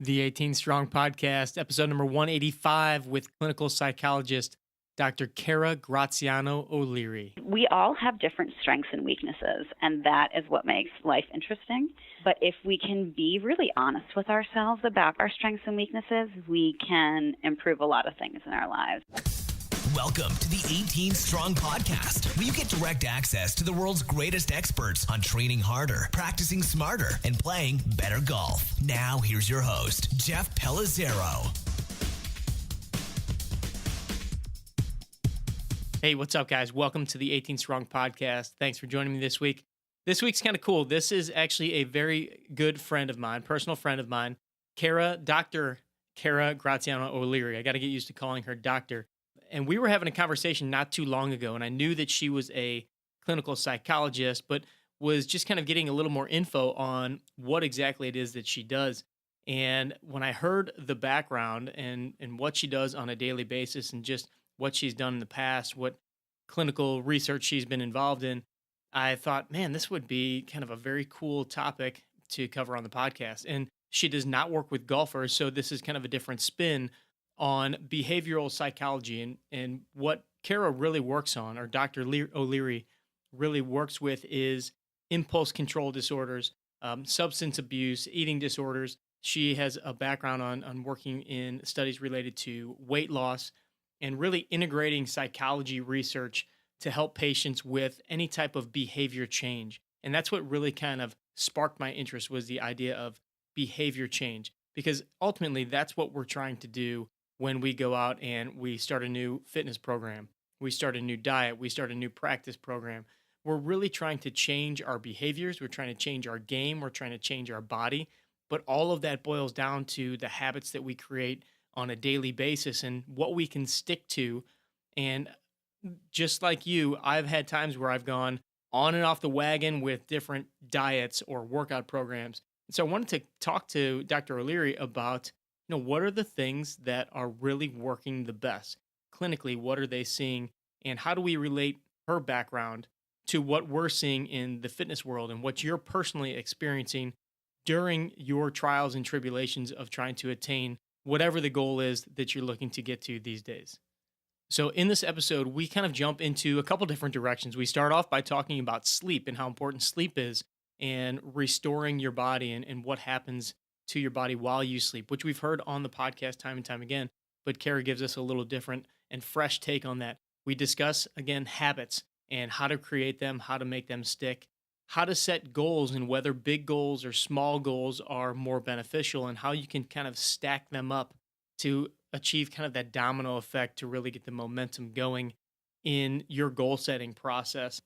The 18 Strong Podcast, episode number 185 with clinical psychologist Dr. Graziano O'Leary. We all have different strengths and weaknesses, and that is what makes life interesting. But if we can be really honest with ourselves about our strengths and weaknesses, we can improve a lot of things in our lives. Welcome to the 18 Strong Podcast, where you get direct access to the world's greatest experts on training harder, practicing smarter, and playing better golf. Now, here's your host, Jeff Pellizzero. Hey, what's up, guys? Welcome to the 18 Strong Podcast. Thanks for joining me this week. This week's kind of cool. This is actually a very good friend of mine, personal friend of mine, Dr. Graziano O'Leary. I got to get used to calling her doctor. And we were having a conversation not too long ago, and I knew that she was a clinical psychologist, but was just kind of getting a little more info on what exactly it is that she does. And when I heard the background and what she does on a daily basis and just what she's done in the past, what clinical research she's been involved in, I thought, man, this would be kind of a very cool topic to cover on the podcast. And she does not work with golfers, so this is kind of a different spin on behavioral psychology, and what Kara really works on, or Dr. O'Leary really works with, is impulse control disorders, substance abuse, eating disorders. She has a background on working in studies related to weight loss and really integrating psychology research to help patients with any type of behavior change. And that's what really kind of sparked my interest, was the idea of behavior change, because ultimately that's what we're trying to do when we go out and we start a new fitness program, we start a new diet, we start a new practice program. We're really trying to change our behaviors. We're trying to change our game. We're trying to change our body. But all of that boils down to the habits that we create on a daily basis and what we can stick to. And just like you, I've had times where I've gone on and off the wagon with different diets or workout programs. So I wanted to talk to Dr. O'Leary about, what are the things that are really working the best? Clinically, what are they seeing? And how do we relate her background to what we're seeing in the fitness world and what you're personally experiencing during your trials and tribulations of trying to attain whatever the goal is that you're looking to get to these days? So in this episode, we kind of jump into a couple different directions. We start off by talking about sleep and how important sleep is and restoring your body and what happens to your body while you sleep, which we've heard on the podcast time and time again, but Kara gives us a little different and fresh take on that. We discuss, again, habits and how to create them, how to make them stick, how to set goals and whether big goals or small goals are more beneficial, and how you can kind of stack them up to achieve kind of that domino effect to really get the momentum going in your goal setting process.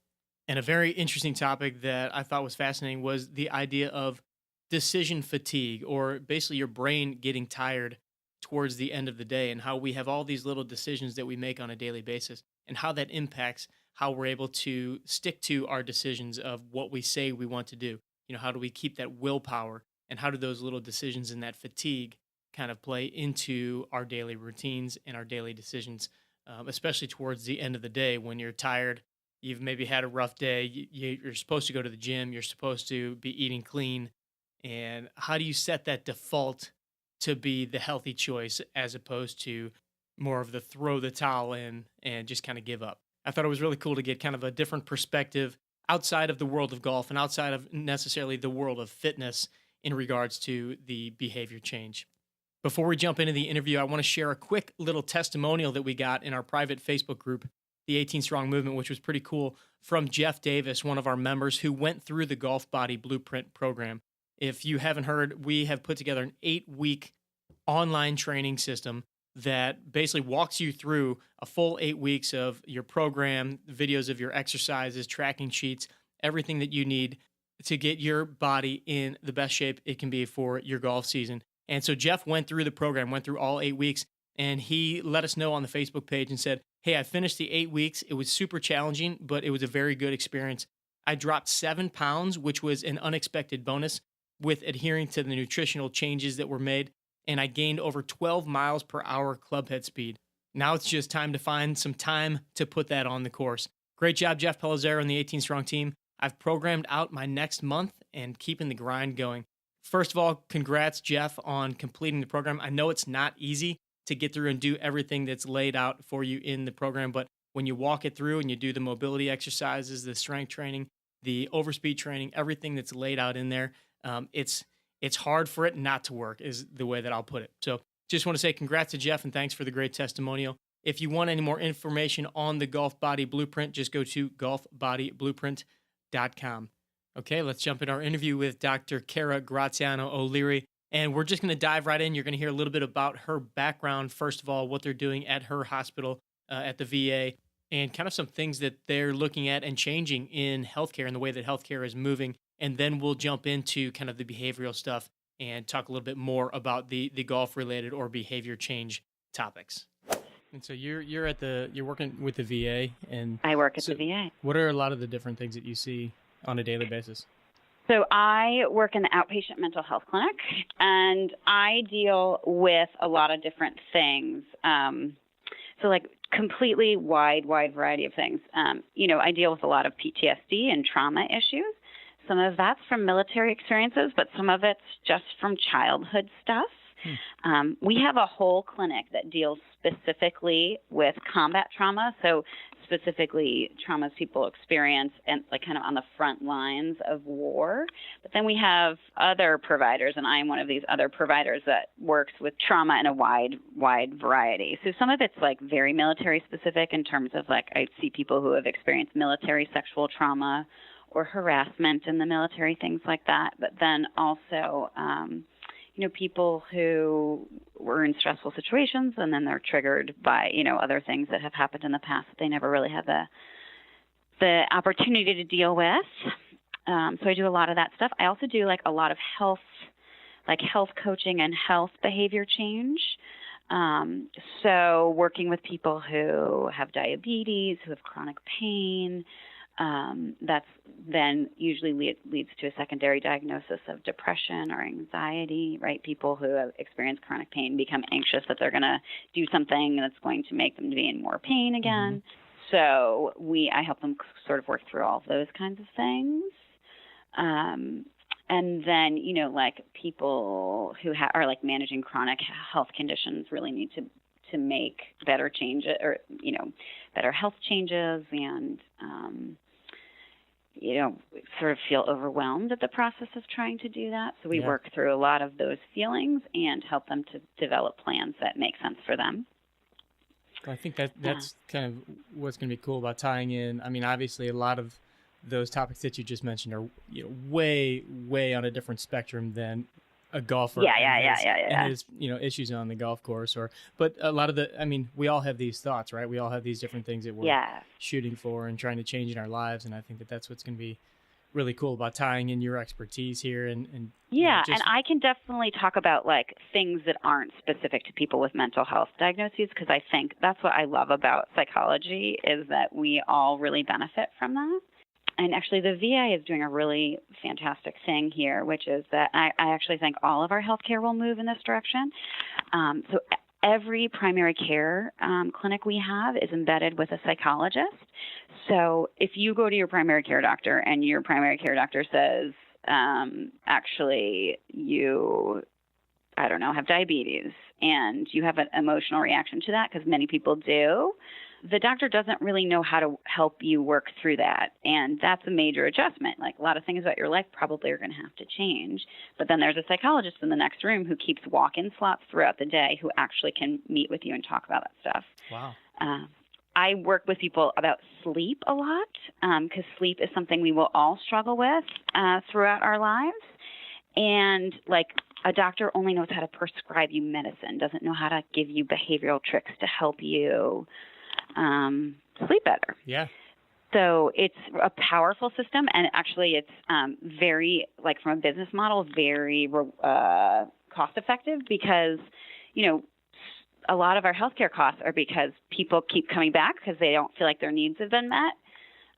And a very interesting topic that I thought was fascinating was the idea of decision fatigue, or basically your brain getting tired towards the end of the day, and how we have all these little decisions that we make on a daily basis and how that impacts how we're able to stick to our decisions of what we say we want to do. How do we keep that willpower, and how do those little decisions and that fatigue kind of play into our daily routines and our daily decisions, especially towards the end of the day when you're tired, you've maybe had a rough day, you're supposed to go to the gym, you're supposed to be eating clean. And how do you set that default to be the healthy choice as opposed to more of the throw the towel in and just kind of give up? I thought it was really cool to get kind of a different perspective outside of the world of golf and outside of necessarily the world of fitness in regards to the behavior change. Before we jump into the interview, I want to share a quick little testimonial that we got in our private Facebook group, the 18 Strong Movement, which was pretty cool, from Jeff Davis, one of our members who went through the Golf Body Blueprint program. If you haven't heard, we have put together an 8-week online training system that basically walks you through a full 8 weeks of your program, videos of your exercises, tracking sheets, everything that you need to get your body in the best shape it can be for your golf season. And so Jeff went through the program, went through all 8 weeks, and he let us know on the Facebook page and said, hey, I finished the 8 weeks. It was super challenging, but it was a very good experience. I dropped 7 pounds, which was an unexpected bonus, with adhering to the nutritional changes that were made, and I gained over 12 miles per hour club head speed. Now it's just time to find some time to put that on the course. Great job, Jeff Pellizzero and the 18 Strong team. I've programmed out my next month and keeping the grind going. first of all, congrats, Jeff, on completing the program. I know it's not easy to get through and do everything that's laid out for you in the program, but when you walk it through and you do the mobility exercises, the strength training, the overspeed training, everything that's laid out in there, it's hard for it not to work, is the way that I'll put it. So just want to say congrats to Jeff and thanks for the great testimonial. If you want any more information on the Golf Body Blueprint, just go to golfbodyblueprint.com. Okay, let's jump in our interview with Dr. Cara Graziono O'Leary. And we're just going to dive right in. You're going to hear a little bit about her background, first of all, what they're doing at her hospital, at the VA, and kind of some things that they're looking at and changing in healthcare and the way that healthcare is moving. And then we'll jump into kind of the behavioral stuff and talk a little bit more about the golf-related or behavior change topics. And so you're working with the VA, and I work at the VA. What are a lot of the different things that you see on a daily basis? So I work in the outpatient mental health clinic, and I deal with a lot of different things. So like completely wide variety of things. I deal with a lot of PTSD and trauma issues. Some of that's from military experiences, but some of it's just from childhood stuff. We have a whole clinic that deals specifically with combat trauma, so specifically traumas people experience and like kind of on the front lines of war. But then we have other providers, and I am one of these other providers that works with trauma in a wide variety. So some of it's like very military specific in terms of like I see people who have experienced military sexual trauma or harassment in the military, things like that. But then also people who were in stressful situations and then they're triggered by, other things that have happened in the past that they never really had the opportunity to deal with. So I do a lot of that stuff. I also do like a lot of health coaching and health behavior change. So working with people who have diabetes, who have chronic pain, that's then usually leads to a secondary diagnosis of depression or anxiety, right? People who have experienced chronic pain become anxious that they're going to do something that's going to make them be in more pain again. So I help them sort of work through all of those kinds of things. And then, like people who are like managing chronic health conditions really need to make better changes or, better health changes and, sort of feel overwhelmed at the process of trying to do that. So we work through a lot of those feelings and help them to develop plans that make sense for them. I think that's kind of what's going to be cool about tying in. I mean, obviously, a lot of those topics that you just mentioned are way on a different spectrum than a golfer. And his issues on the golf course, but a lot of we all have these thoughts, right? We all have these different things that we're shooting for and trying to change in our lives, and I think that's what's going to be really cool about tying in your expertise here and and I can definitely talk about like things that aren't specific to people with mental health diagnoses, because I think that's what I love about psychology is that we all really benefit from that. And actually, the VA is doing a really fantastic thing here, which is that I actually think all of our healthcare will move in this direction. So every primary care clinic we have is embedded with a psychologist. So if you go to your primary care doctor and your primary care doctor says, actually, you, have diabetes, and you have an emotional reaction to that, because many people do, the doctor doesn't really know how to help you work through that. And that's a major adjustment. Like a lot of things about your life probably are going to have to change. But then there's a psychologist in the next room who keeps walk-in slots throughout the day who actually can meet with you and talk about that stuff. Wow. I work with people about sleep a lot because sleep is something we will all struggle with throughout our lives. And like a doctor only knows how to prescribe you medicine, doesn't know how to give you behavioral tricks to help you sleep better. Yeah. So it's a powerful system, and actually it's very, like from a business model, very cost effective because, a lot of our healthcare costs are because people keep coming back because they don't feel like their needs have been met.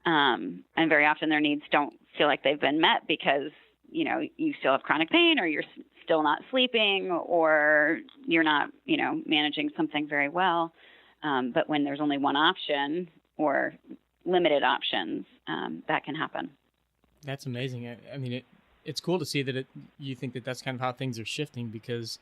And very often their needs don't feel like they've been met because, you still have chronic pain, or you're still not sleeping, or you're not, managing something very well. But when there's only one option or limited options, that can happen. That's amazing. I mean, it's cool to see that you think that that's kind of how things are shifting, because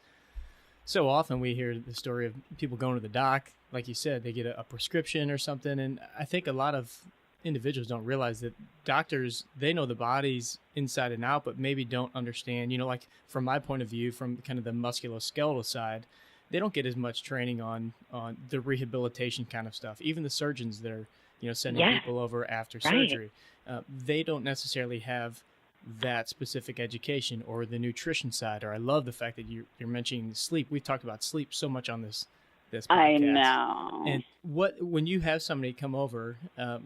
so often we hear the story of people going to the doc, like you said, they get a prescription or something. And I think a lot of individuals don't realize that doctors, they know the body's inside and out, but maybe don't understand, like from my point of view, from kind of the musculoskeletal side, they don't get as much training on the rehabilitation kind of stuff. Even the surgeons that are, sending people over after surgery, they don't necessarily have that specific education or the nutrition side. Or I love the fact that you're mentioning sleep. We've talked about sleep so much on this podcast. I know. And when you have somebody come over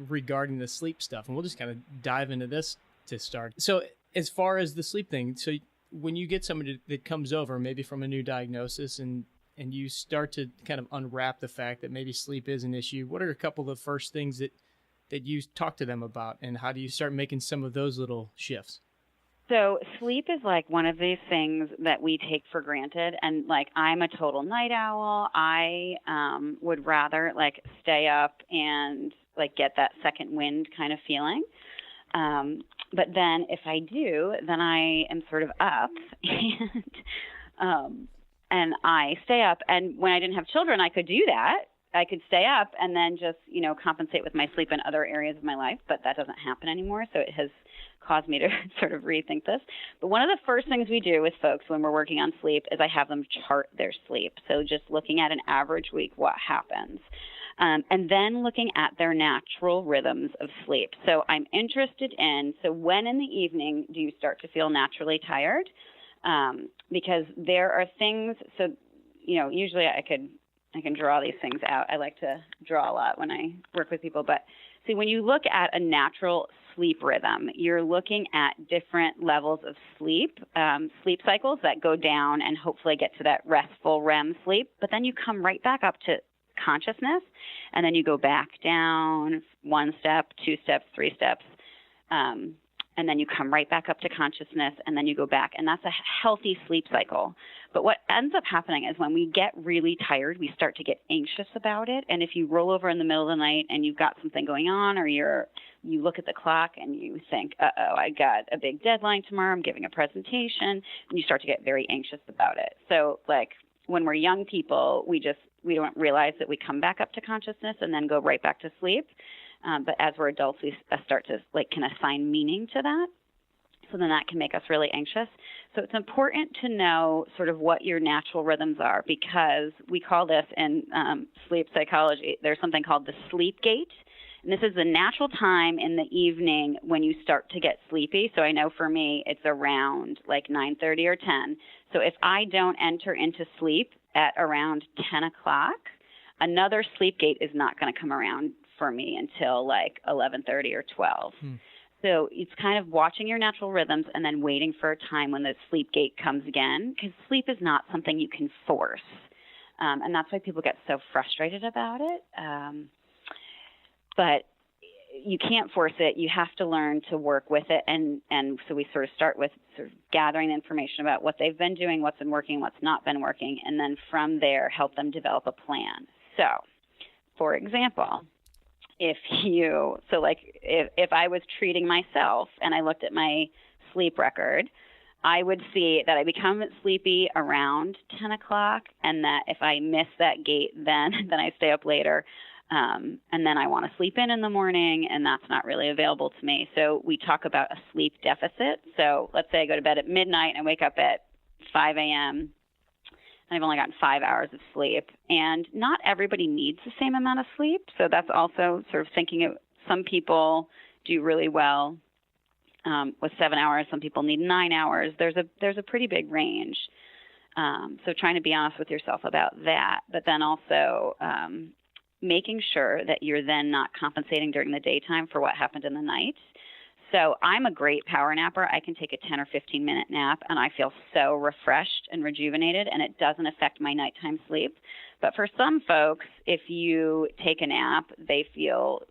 regarding the sleep stuff, and we'll just kind of dive into this to start. So as far as the sleep thing, so when you get somebody that comes over, maybe from a new diagnosis, and you start to kind of unwrap the fact that maybe sleep is an issue, what are a couple of the first things that you talk to them about, and how do you start making some of those little shifts? So sleep is like one of these things that we take for granted. And like, I'm a total night owl. I would rather like stay up and like get that second wind kind of feeling. But then if I do, then I am sort of up and I stay up. And when I didn't have children, I could do that. I could stay up and then just, compensate with my sleep in other areas of my life, but that doesn't happen anymore. So it has caused me to sort of rethink this. But one of the first things we do with folks when we're working on sleep is I have them chart their sleep. So just looking at an average week, what happens? And then looking at their natural rhythms of sleep. So I'm interested in, so when in the evening do you start to feel naturally tired? Because there are things, so, usually I can draw these things out. I like to draw a lot when I work with people. But see, when you look at a natural sleep rhythm, you're looking at different levels of sleep cycles that go down and hopefully get to that restful REM sleep. But then you come right back up to consciousness, and then you go back down 1 step, 2 steps, 3 steps. And then you come right back up to consciousness, and then you go back. And that's a healthy sleep cycle. But what ends up happening is when we get really tired, we start to get anxious about it. And if you roll over in the middle of the night and you've got something going on, or you look at the clock and you think, uh-oh, I got a big deadline tomorrow, I'm giving a presentation, and you start to get very anxious about it. So like when we're young people, we don't realize that we come back up to consciousness and then go right back to sleep. But as we're adults, we start to can assign meaning to that. So then that can make us really anxious. So it's important to know sort of what your natural rhythms are, because we call this in sleep psychology, there's something called the sleep gate. And this is the natural time in the evening when you start to get sleepy. So I know for me, it's around like 9:30 or 10. So if I don't enter into sleep at around 10 o'clock, another sleep gate is not going to come around for me until like 11:30 or 12. So it's kind of watching your natural rhythms and then waiting for a time when the sleep gate comes again, because sleep is not something you can force. And that's why people get so frustrated about it. But you can't force it. You have to learn to work with it. And so we sort of start with sort of gathering information about what they've been doing, what's been working, what's not been working, and then from there help them develop a plan. So, for example, if I was treating myself and I looked at my sleep record, I would see that I become sleepy around 10 o'clock, and that if I miss that gate, then I stay up later. And then I want to sleep in the morning, and that's not really available to me. So we talk about a sleep deficit. So let's say I go to bed at midnight and I wake up at 5 a.m., and I've only gotten 5 hours of sleep. And not everybody needs the same amount of sleep. So that's also sort of thinking of, some people do really well with 7 hours. Some people need 9 hours. There's a pretty big range. So trying to be honest with yourself about that, but then also making sure that you're then not compensating during the daytime for what happened in the night. So I'm a great power napper. I can take a 10 or 15-minute nap, and I feel so refreshed and rejuvenated, and it doesn't affect my nighttime sleep. But for some folks, if you take a nap, they feel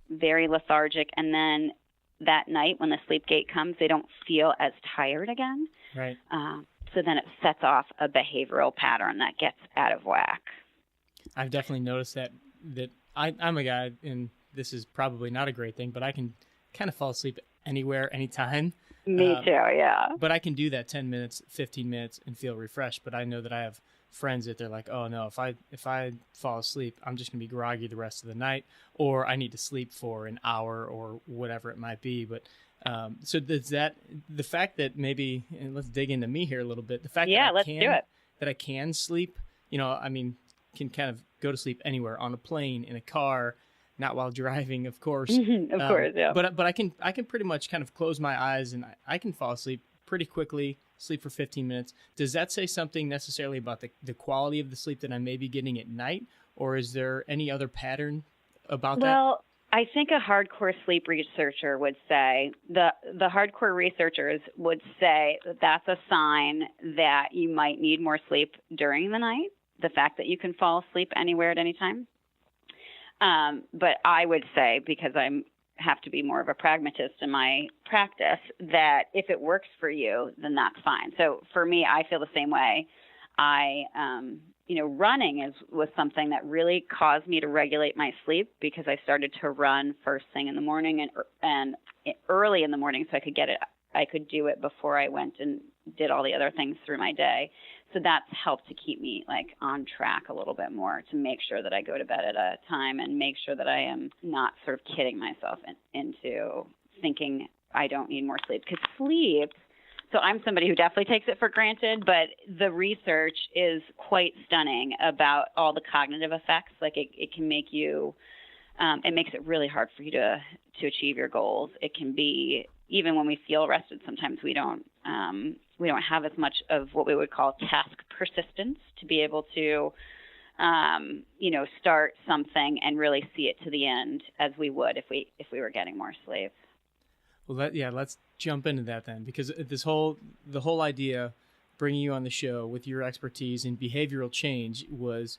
very lethargic, and then that night when the sleep gate comes, they don't feel as tired again. Right. So then it sets off a behavioral pattern that gets out of whack. I've definitely noticed that I'm a guy, and this is probably not a great thing, but I can kind of fall asleep anywhere, anytime. Me too, yeah. But I can do that 10 minutes, 15 minutes and feel refreshed. But I know that I have friends that they're like, oh no, if I fall asleep, I'm just gonna be groggy the rest of the night, or I need to sleep for an hour or whatever it might be. But so does that, the fact that maybe, and let's dig into me here a little bit, the fact that I can sleep, I mean, can kind of go to sleep anywhere, on a plane, in a car, not while driving, of course. Of course, yeah. But I can pretty much kind of close my eyes and I can fall asleep pretty quickly, sleep for 15 minutes. Does that say something necessarily about the quality of the sleep that I may be getting at night, or is there any other pattern about that? Well, I think a hardcore sleep researcher would say, the hardcore researchers would say that that's a sign that you might need more sleep during the night, the fact that you can fall asleep anywhere at any time. But I would say, because I have to be more of a pragmatist in my practice, that if it works for you, then that's fine. So for me, I feel the same way. Running was something that really caused me to regulate my sleep, because I started to run first thing in the morning and early in the morning, so I could do it before I went and did all the other things through my day. So that's helped to keep me on track a little bit more, to make sure that I go to bed at a time and make sure that I am not sort of kidding myself into thinking I don't need more sleep. Because sleep, so I'm somebody who definitely takes it for granted, but the research is quite stunning about all the cognitive effects. It can make you, it makes it really hard for you to achieve your goals. It can be, even when we feel rested, sometimes we don't have as much of what we would call task persistence to be able to, start something and really see it to the end as we would if we were getting more sleep. Well, let's jump into that then, because the whole idea bringing you on the show with your expertise in behavioral change was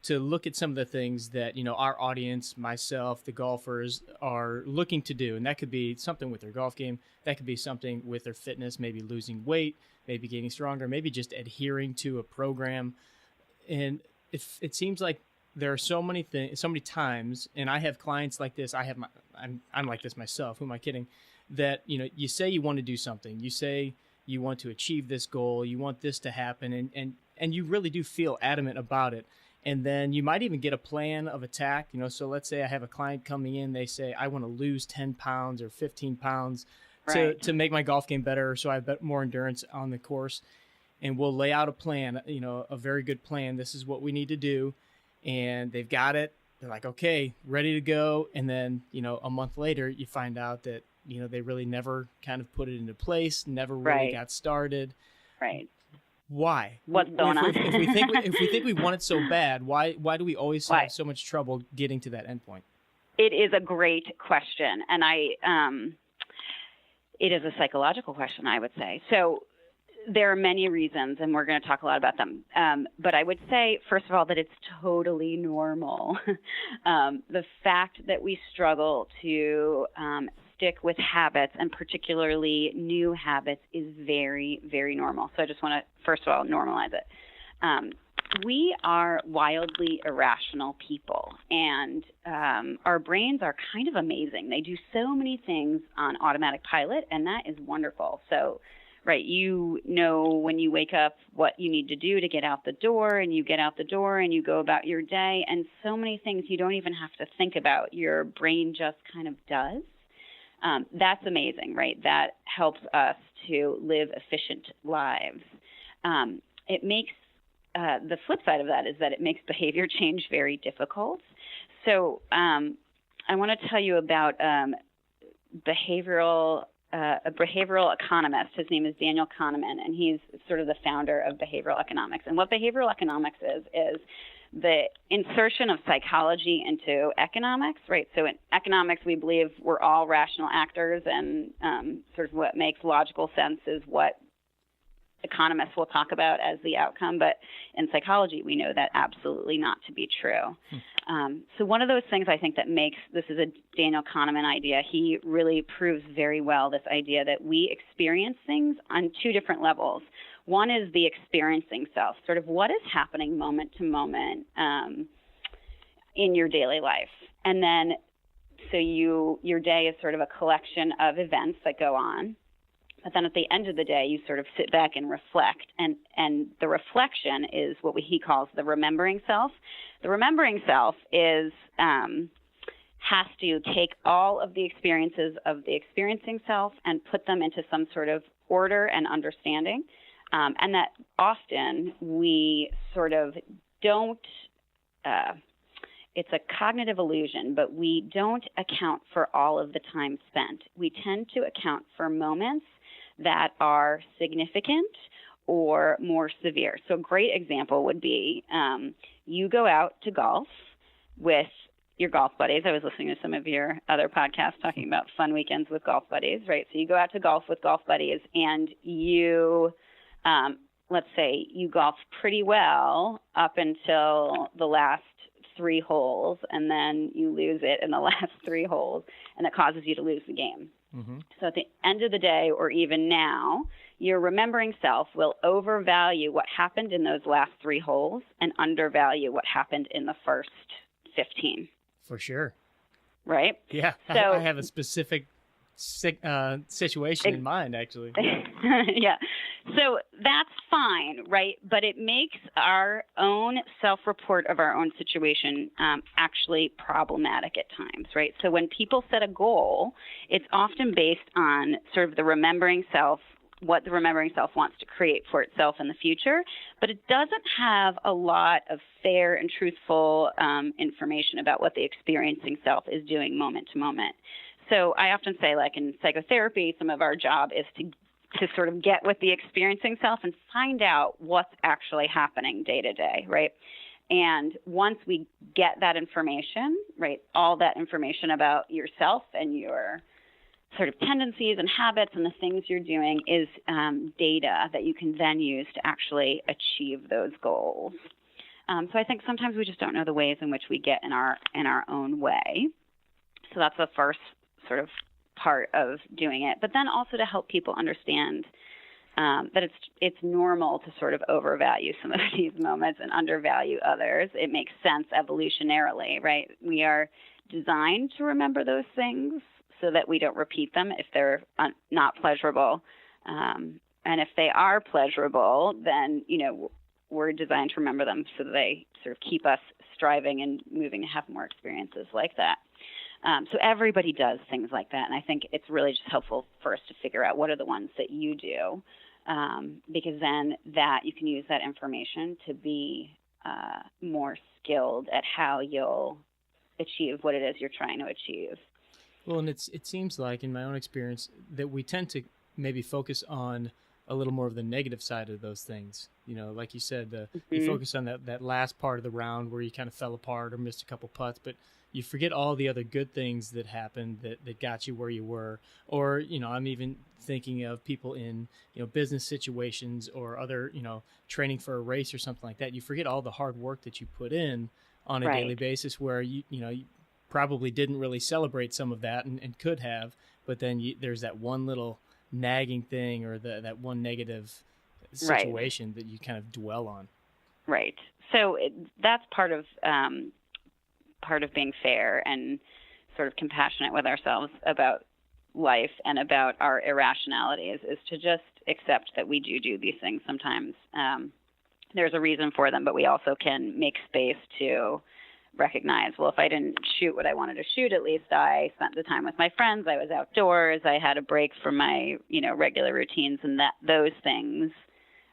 to look at some of the things that, our audience, myself, the golfers are looking to do. And that could be something with their golf game. That could be something with their fitness, maybe losing weight, maybe getting stronger, maybe just adhering to a program. And it seems like there are so many times, and I have clients like this. I'm like this myself. Who am I kidding? That, you say you want to do something. You say you want to achieve this goal. You want this to happen. And you really do feel adamant about it. And then you might even get a plan of attack. So let's say I have a client coming in, they say, I want to lose 10 pounds or 15 pounds to make my golf game better, so I have more endurance on the course. And we'll lay out a plan, a very good plan. This is what we need to do. And they've got it. They're like, okay, ready to go. And then, a month later, you find out that, they really never kind of put it into place, never really got started. Right. Why? What's going on? If we think we want it so bad, why do we always have so much trouble getting to that endpoint? It is a great question, and it is a psychological question, I would say. So there are many reasons, and we're going to talk a lot about them. But I would say, first of all, that it's totally normal. The fact that we struggle to stick with habits, and particularly new habits, is very, very normal. So I just want to, first of all, normalize it. We are wildly irrational people, and our brains are kind of amazing. They do so many things on automatic pilot, and that is wonderful. So, right, when you wake up what you need to do to get out the door, and you get out the door and you go about your day, and so many things you don't even have to think about. Your brain just kind of does. That's amazing, right? That helps us to live efficient lives. It makes the flip side of that is that it makes behavior change very difficult. So I want to tell you about a behavioral economist. His name is Daniel Kahneman, and he's sort of the founder of behavioral economics. And what behavioral economics is the insertion of psychology into economics, right? So in economics, we believe we're all rational actors, and sort of what makes logical sense is what economists will talk about as the outcome. But in psychology, we know that absolutely not to be true. So one of those things I think that makes, this is a Daniel Kahneman idea, he really proves very well this idea that we experience things on two different levels. One is the experiencing self, sort of what is happening moment to moment in your daily life. And then, so your day is sort of a collection of events that go on. But then at the end of the day, you sort of sit back and reflect. And the reflection is what he calls the remembering self. The remembering self is has to take all of the experiences of the experiencing self and put them into some sort of order and understanding. And that often we sort of don't, it's a cognitive illusion, but we don't account for all of the time spent. We tend to account for moments that are significant or more severe. So a great example would be you go out to golf with your golf buddies. I was listening to some of your other podcasts talking about fun weekends with golf buddies, right? So you go out to golf with golf buddies and you, let's say you golf pretty well up until the last 3 holes, and then you lose it in the last 3 holes, and it causes you to lose the game. Mm-hmm. So at the end of the day, or even now, your remembering self will overvalue what happened in those last 3 holes and undervalue what happened in the first 15. For sure. Right? Yeah. So, I have a specific situation in mind, actually. Yeah. So that's fine, right? But it makes our own self-report of our own situation actually problematic at times, right? So when people set a goal, it's often based on sort of the remembering self, what the remembering self wants to create for itself in the future, but it doesn't have a lot of fair and truthful information about what the experiencing self is doing moment to moment. So I often say, like in psychotherapy, some of our job is to sort of get with the experiencing self and find out what's actually happening day to day, right? And once we get that information, right, all that information about yourself and your sort of tendencies and habits and the things you're doing is data that you can then use to actually achieve those goals. So I think sometimes we just don't know the ways in which we get in our own way. So that's the first sort of part of doing it. But then also to help people understand that it's normal to sort of overvalue some of these moments and undervalue others. It makes sense evolutionarily, right? We are designed to remember those things so that we don't repeat them if they're not pleasurable. And if they are pleasurable, then, we're designed to remember them so that they sort of keep us striving and moving to have more experiences like that. So everybody does things like that. And I think it's really just helpful for us to figure out what are the ones that you do, because then that you can use that information to be more skilled at how you'll achieve what it is you're trying to achieve. Well, and it seems like in my own experience that we tend to maybe focus on a little more of the negative side of those things. Like you said, you focus on that last part of the round where you kind of fell apart or missed a couple putts, but you forget all the other good things that happened that got you where you were. Or, I'm even thinking of people in, business situations or other, training for a race or something like that. You forget all the hard work that you put in on a daily basis where you probably didn't really celebrate some of that and could have, but then there's that one little nagging thing or that one negative situation that you kind of dwell on. Right. So that's part of being fair and sort of compassionate with ourselves about life and about our irrationalities is to just accept that we do these things sometimes. There's a reason for them, but we also can make space to recognize, well, if I didn't shoot what I wanted to shoot, at least I spent the time with my friends, I was outdoors, I had a break from my, regular routines, and that those things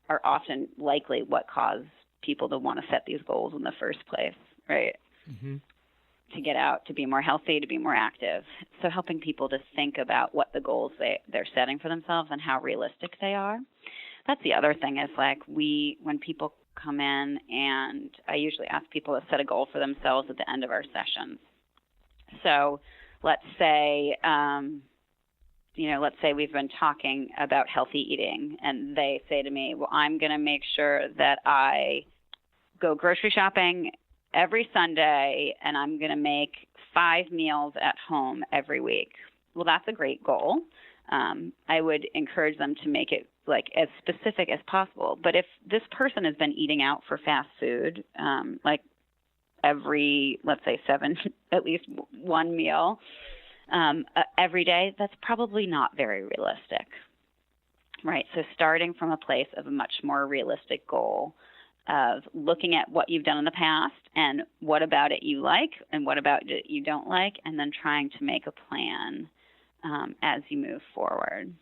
are often likely what cause people to want to set these goals in the first place, right? Mm-hmm. To get out, to be more healthy, to be more active. So helping people to think about what the goals they're setting for themselves and how realistic they are. That's the other thing is when people come in, and I usually ask people to set a goal for themselves at the end of our sessions. So let's say, we've been talking about healthy eating, and they say to me, well, I'm going to make sure that I go grocery shopping every Sunday, and I'm going to make 5 meals at home every week. Well, that's a great goal. I would encourage them to make it as specific as possible. But if this person has been eating out for fast food, every, let's say 7, at least 1 meal every day, that's probably not very realistic. right? So starting from a place of a much more realistic goal of looking at what you've done in the past and what about it you like and what about it you don't like, and then trying to make a plan as you move forward.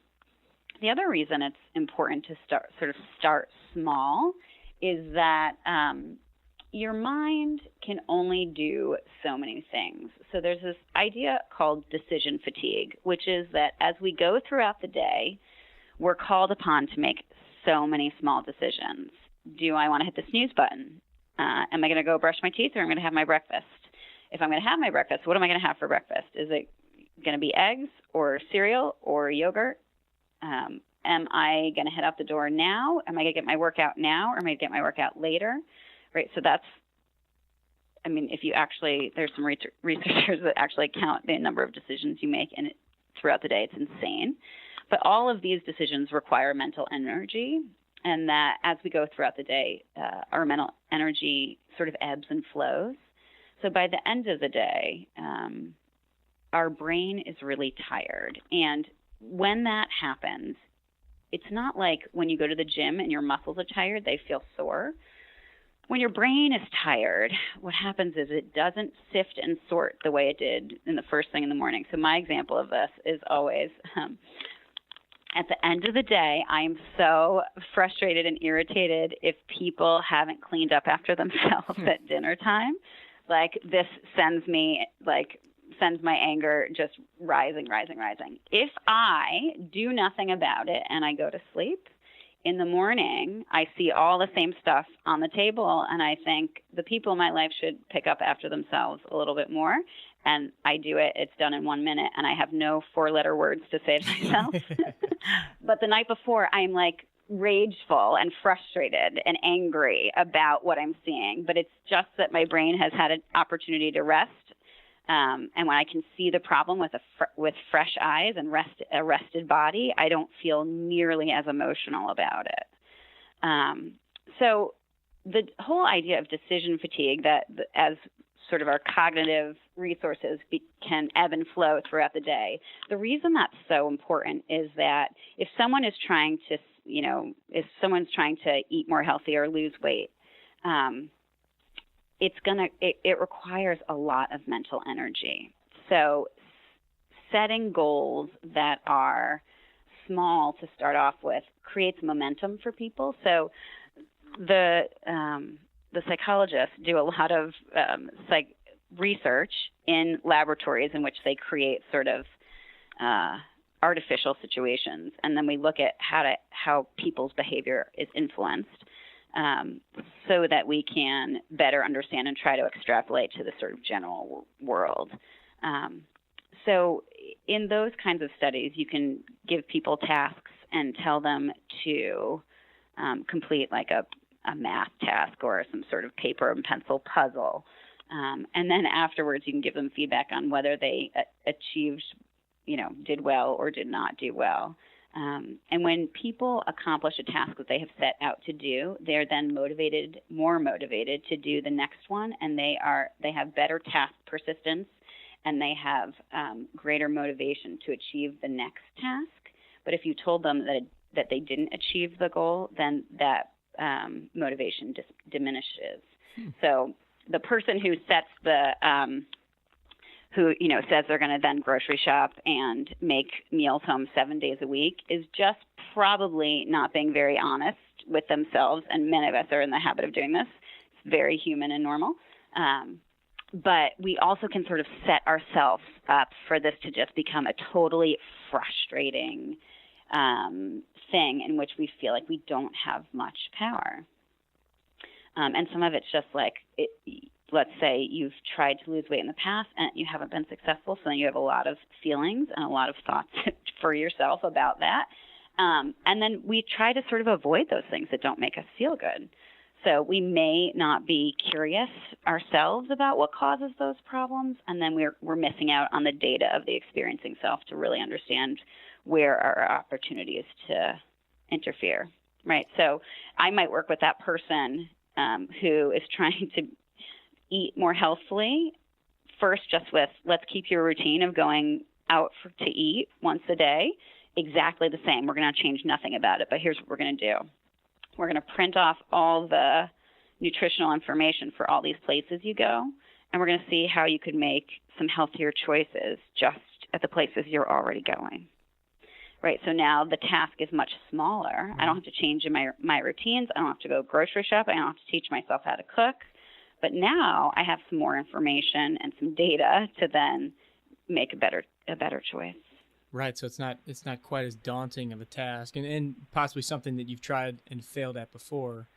The other reason it's important to start small is that your mind can only do so many things. So there's this idea called decision fatigue, which is that as we go throughout the day, we're called upon to make so many small decisions. Do I want to hit the snooze button? Am I going to go brush my teeth, or am I going to have my breakfast? If I'm going to have my breakfast, what am I going to have for breakfast? Is it going to be eggs or cereal or yogurt? Am I going to head out the door now? Am I going to get my workout now, or am I going to get my workout later? Right. So if you actually, there's some researchers that actually count the number of decisions you make throughout the day. It's insane. But all of these decisions require mental energy, and that as we go throughout the day, our mental energy sort of ebbs and flows. So by the end of the day, our brain is really tired. And when that happens, it's not like when you go to the gym and your muscles are tired, they feel sore. When your brain is tired, what happens is it doesn't sift and sort the way it did in the first thing in the morning. So my example of this is always at the end of the day, I am so frustrated and irritated if people haven't cleaned up after themselves at dinner time. Like, this sends my anger just rising. If I do nothing about it and I go to sleep, in the morning, I see all the same stuff on the table, and I think the people in my life should pick up after themselves a little bit more. And I do it. It's done in 1 minute, and I have no 4-letter words to say to myself. But the night before, I'm like rageful and frustrated and angry about what I'm seeing. But it's just that my brain has had an opportunity to rest. And when I can see the problem with fresh eyes and a rested body, I don't feel nearly as emotional about it. So the whole idea of decision fatigue, that as sort of our cognitive resources can ebb and flow throughout the day. The reason that's so important is that if someone is trying to, if someone's trying to eat more healthy or lose weight, it requires a lot of mental energy. So setting goals that are small to start off with creates momentum for people. So the psychologists do a lot of research in laboratories in which they create sort of artificial situations, and then we look at how people's behavior is influenced, so that we can better understand and try to extrapolate to the sort of general world. So in those kinds of studies, you can give people tasks and tell them to complete like a math task or some sort of paper and pencil puzzle. And then afterwards, you can give them feedback on whether they achieved, did well or did not do well. And when people accomplish a task that they have set out to do, they're then more motivated to do the next one, and they have better task persistence, and they have greater motivation to achieve the next task. But if you told them that they didn't achieve the goal, then that motivation diminishes. So the person who sets says they're going to then grocery shop and make meals home 7 days a week is just probably not being very honest with themselves. And many of us are in the habit of doing this. It's very human and normal. But we also can sort of set ourselves up for this to just become a totally frustrating thing in which we feel like we don't have much power. And some of it's just like, let's say you've tried to lose weight in the past and you haven't been successful, so then you have a lot of feelings and a lot of thoughts for yourself about that. And then we try to sort of avoid those things that don't make us feel good. So we may not be curious ourselves about what causes those problems, and then we're missing out on the data of the experiencing self to really understand where our opportunity is to interfere, right? So I might work with that person who is trying to eat more healthfully, first just with let's keep your routine of going out to eat once a day exactly the same. We're going to change nothing about it, but here's what we're going to do. We're going to print off all the nutritional information for all these places you go, and we're going to see how you could make some healthier choices just at the places you're already going. Right, so now the task is much smaller. I don't have to change my routines. I don't have to go grocery shop. I don't have to teach myself how to cook. But now I have some more information and some data to then make a better choice. Right, so it's not quite as daunting of a task, and possibly something that you've tried and failed at before.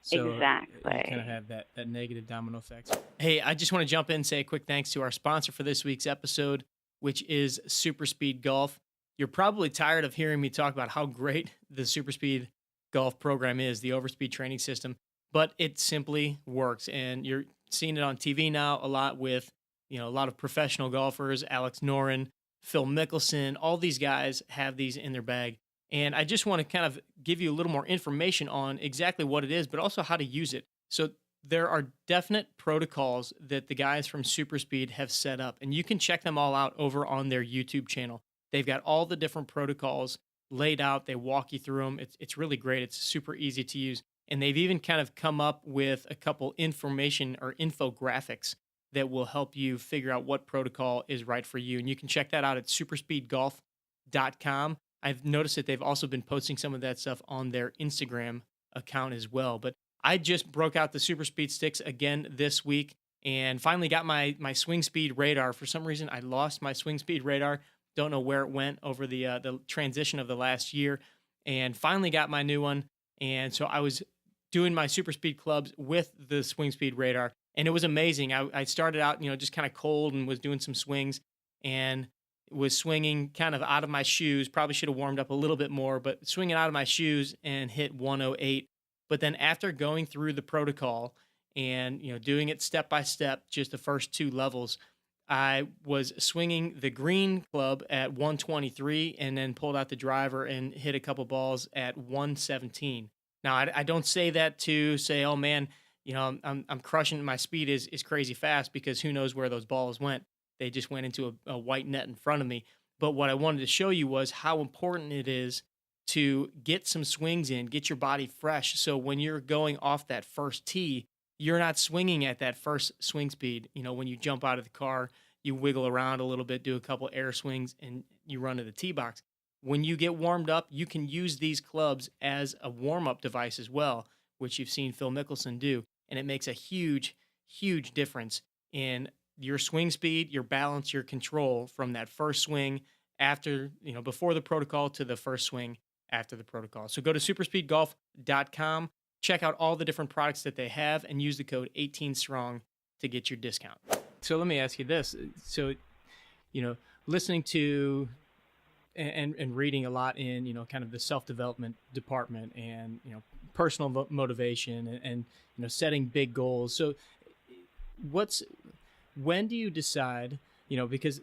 So exactly. You kind of have that negative domino effect. Hey, I just want to jump in and say a quick thanks to our sponsor for this week's episode, which is Super Speed Golf. You're probably tired of hearing me talk about how great the Super Speed Golf program is, the overspeed training system, but it simply works. And you're seeing it on TV now a lot with, a lot of professional golfers, Alex Noren, Phil Mickelson, all these guys have these in their bag. And I just want to kind of give you a little more information on exactly what it is, but also how to use it. So there are definite protocols that the guys from Super Speed have set up, and you can check them all out over on their YouTube channel. They've got all the different protocols laid out. They walk you through them. It's really great. It's super easy to use. And they've even kind of come up with a couple information or infographics that will help you figure out what protocol is right for you. And you can check that out at superspeedgolf.com. I've noticed that they've also been posting some of that stuff on their Instagram account as well. But I just broke out the Super Speed sticks again this week and finally got my swing speed radar. For some reason, I lost my swing speed radar. Don't know where it went over the transition of the last year, and finally got my new one. And so I was doing my Super Speed clubs with the swing speed radar, and it was amazing. I started out, just kind of cold and was doing some swings and was swinging kind of out of my shoes. Probably should have warmed up a little bit more, but swinging out of my shoes and hit 108. But then after going through the protocol and, doing it step by step, just the first two levels, I was swinging the green club at 123 and then pulled out the driver and hit a couple balls at 117. Now, I don't say that to say, oh man, I'm crushing, my speed is crazy fast, because who knows where those balls went. They just went into a white net in front of me. But what I wanted to show you was how important it is to get some swings in, get your body fresh. So when you're going off that first tee, you're not swinging at that first swing speed. When you jump out of the car, you wiggle around a little bit, do a couple air swings, and you run to the tee box. When you get warmed up, you can use these clubs as a warm-up device as well, which you've seen Phil Mickelson do. And it makes a huge, huge difference in your swing speed, your balance, your control from that first swing after, before the protocol to the first swing after the protocol. So go to superspeedgolf.com. Check out all the different products that they have and use the code 18STRONG to get your discount. So let me ask you this. So, listening to and reading a lot in, kind of the self-development department and, personal motivation and setting big goals. So when do you decide, because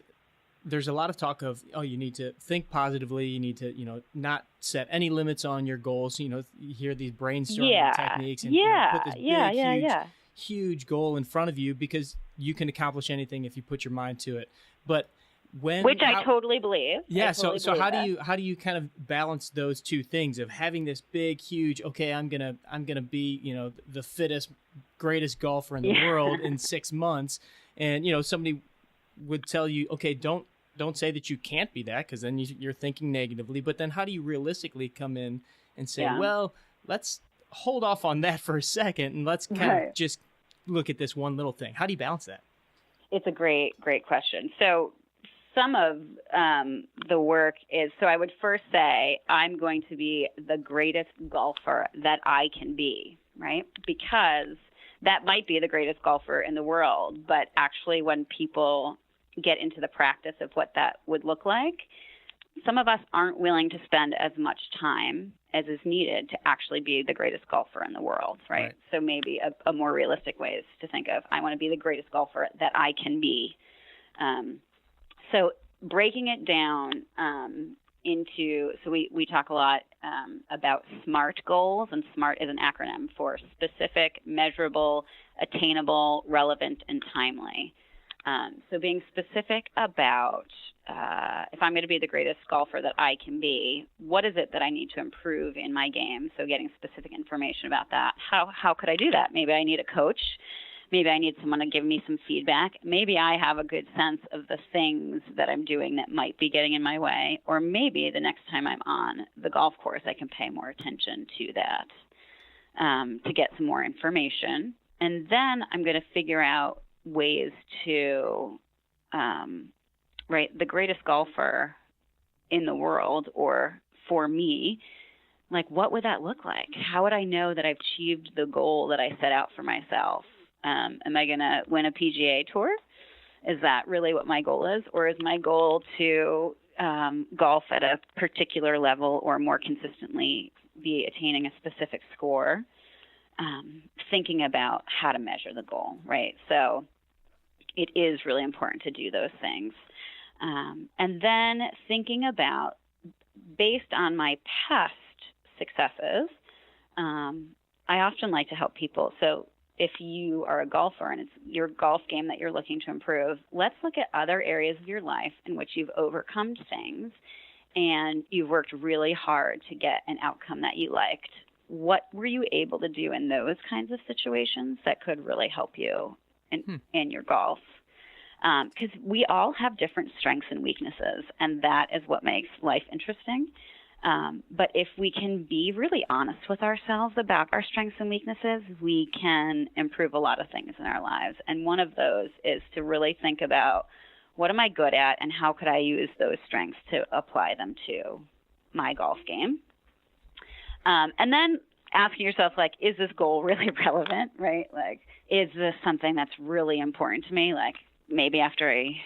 there's a lot of talk of, you need to think positively. You need to, not set any limits on your goals. You hear these brainstorming techniques and put this huge goal in front of you, because you can accomplish anything if you put your mind to it. But I totally believe. Yeah. So how do you kind of balance those two things of having this big, huge, okay, I'm gonna be, the fittest, greatest golfer in the world in 6 months, and somebody would tell you, okay, don't say that you can't be that, because then you're thinking negatively. But then how do you realistically come in and say, well, let's hold off on that for a second and let's kind of just look at this one little thing? How do you balance that? It's a great question. So some of the work is, so I would first say I'm going to be the greatest golfer that I can be, right? Because that might be the greatest golfer in the world, but actually when people get into the practice of what that would look like, some of us aren't willing to spend as much time as is needed to actually be the greatest golfer in the world, right? So maybe a more realistic way is to think of, I want to be the greatest golfer that I can be. So breaking it down into, so we talk a lot about SMART goals, and SMART is an acronym for specific, measurable, attainable, relevant, and timely. So being specific about if I'm going to be the greatest golfer that I can be, what is it that I need to improve in my game? So getting specific information about that. How could I do that? Maybe I need a coach. Maybe I need someone to give me some feedback. Maybe I have a good sense of the things that I'm doing that might be getting in my way. Or maybe the next time I'm on the golf course, I can pay more attention to that to get some more information. And then I'm going to figure out ways to, the greatest golfer in the world, or for me, like, what would that look like? How would I know that I've achieved the goal that I set out for myself? Am I going to win a PGA Tour? Is that really what my goal is? Or is my goal to golf at a particular level or more consistently be attaining a specific score? Thinking about how to measure the goal, right? So it is really important to do those things. And then thinking about, based on my past successes, I often like to help people. So if you are a golfer and it's your golf game that you're looking to improve, let's look at other areas of your life in which you've overcome things and you've worked really hard to get an outcome that you liked. What were you able to do in those kinds of situations that could really help you in your golf? Because we all have different strengths and weaknesses, and that is what makes life interesting. But if we can be really honest with ourselves about our strengths and weaknesses, we can improve a lot of things in our lives. And one of those is to really think about, what am I good at and how could I use those strengths to apply them to my golf game? And then asking yourself, like, is this goal really relevant, right? Like, is this something that's really important to me? Like, maybe after I